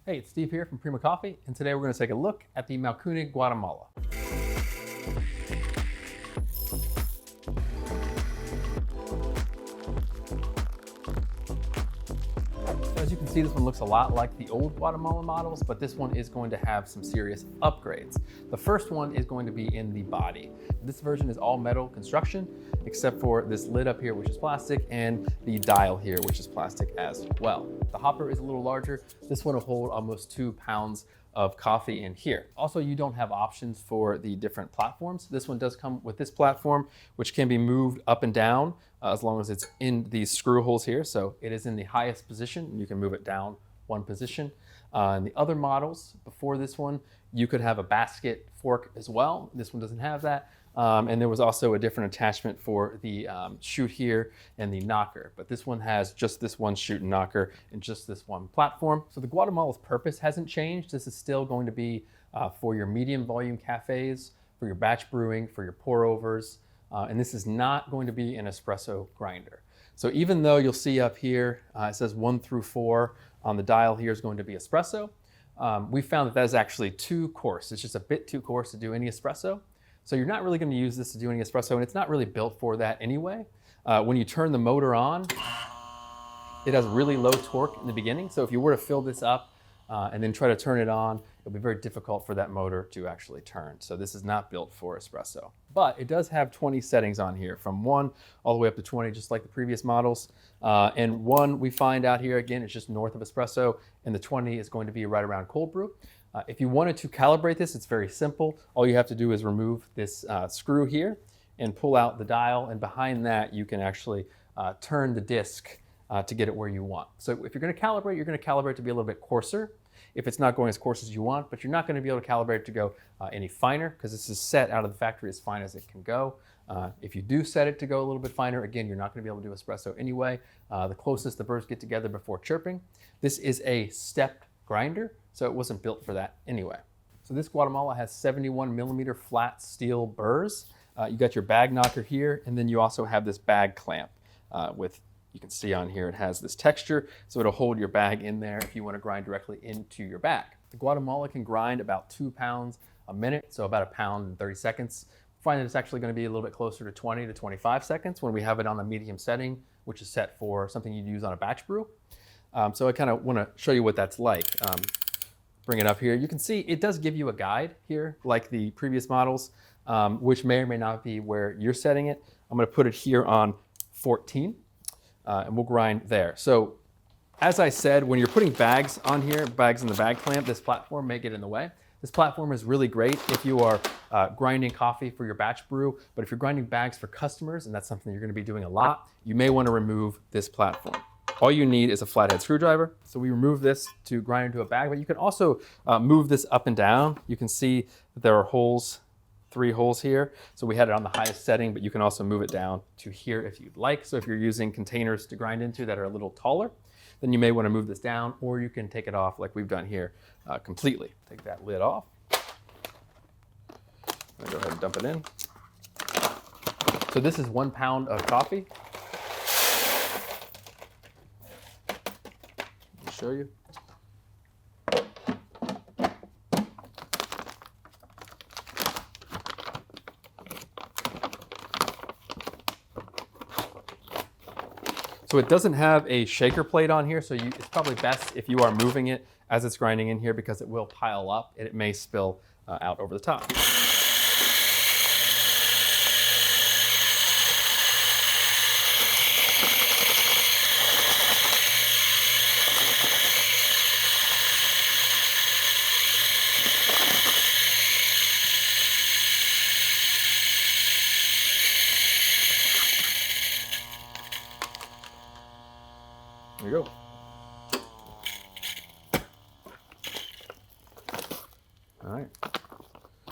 Hey, it's Steve here from Prima Coffee, and today we're going to take a look at the Mahlkönig, Guatemala. As you can see, this one looks a lot like the old Guatemala models, but this one is going to have some serious upgrades. The first one is going to be in the body. This version is all metal construction, except for this lid up here, which is plastic, and the dial here, which is plastic as well. The hopper is a little larger. This one will hold almost 2 pounds of coffee in here. Also, you don't have options for the different platforms. This one does come with this platform, which can be moved up and down as long as it's in these screw holes here. So it is in the highest position. You can move it down one position. In the other models before this one, you could have a basket fork as well. This one doesn't have that. And there was also a different attachment for the chute here and the knocker. But this one has just this one chute and knocker and just this one platform. So the Guatemala's purpose hasn't changed. This is still going to be for your medium volume cafes, for your batch brewing, for your pour overs. And this is not going to be an espresso grinder. So even though you'll see up here, it says 1 through 4 on the dial here is going to be espresso. We found that is actually too coarse. It's just a bit too coarse to do any espresso. So you're not really going to use this to do any espresso, and it's not really built for that anyway. When you turn the motor on, it has really low torque in the beginning. So if you were to fill this up and then try to turn it on, it'll be very difficult for that motor to actually turn. So this is not built for espresso. But it does have 20 settings on here, from 1 all the way up to 20, just like the previous models. And 1 we find out here, again, it's just north of espresso, and the 20 is going to be right around cold brew. If you wanted to calibrate this, it's very simple. All you have to do is remove this screw here and pull out the dial, and behind that you can actually turn the disc to get it where you want. So if you're going to calibrate, you're going to calibrate to be a little bit coarser if it's not going as coarse as you want, but you're not going to be able to calibrate it to go any finer, because this is set out of the factory as fine as it can go. If you do set it to go a little bit finer, again, you're not going to be able to do espresso anyway. The closest the burrs get together before chirping. This is a stepped grinder, so it wasn't built for that anyway. So this Guatemala has 71 millimeter flat steel burrs. You got your bag knocker here, and then you also have this bag clamp with, you can see on here, it has this texture, so it'll hold your bag in there if you want to grind directly into your bag. The Guatemala can grind about 2 pounds a minute, so about 1 pound and 30 seconds. Find that it's actually going to be a little bit closer to 20 to 25 seconds when we have it on a medium setting, which is set for something you'd use on a batch brew. So I kind of want to show you what that's like. Bring it up here. You can see it does give you a guide here, like the previous models, which may or may not be where you're setting it. I'm going to put it here on 14, and we'll grind there. So as I said, when you're putting bags on here, bags in the bag clamp, this platform may get in the way. This platform is really great if you are grinding coffee for your batch brew, but if you're grinding bags for customers, and that's something you're going to be doing a lot, you may want to remove this platform. All you need is a flathead screwdriver. So we remove this to grind into a bag, but you can also move this up and down. You can see that there are holes, 3 holes here. So we had it on the highest setting, but you can also move it down to here if you'd like. So if you're using containers to grind into that are a little taller, then you may want to move this down, or you can take it off like we've done here completely. Take that lid off. I'm gonna go ahead and dump it in. So this is 1 pound of coffee. Show you. So it doesn't have a shaker plate on here, so it's probably best if you are moving it as it's grinding in here, because it will pile up and it may spill out over the top. There you go. All right.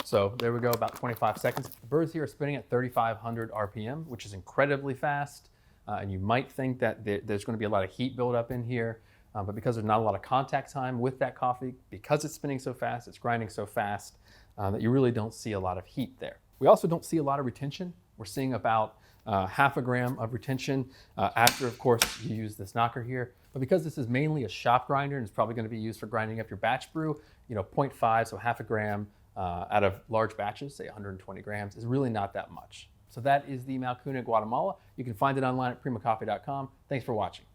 So there we go, about 25 seconds. The burrs here are spinning at 3,500 RPM, which is incredibly fast. And you might think that there's going to be a lot of heat buildup in here, but because there's not a lot of contact time with that coffee, because it's spinning so fast, it's grinding so fast, that you really don't see a lot of heat there. We also don't see a lot of retention. We're seeing about half a gram of retention after, of course, you use this knocker here. But because this is mainly a shop grinder and it's probably going to be used for grinding up your batch brew, 0.5, so half a gram out of large batches, say 120 grams, is really not that much. So that is the Mahlkönig Guatemala. You can find it online at primacoffee.com. Thanks for watching.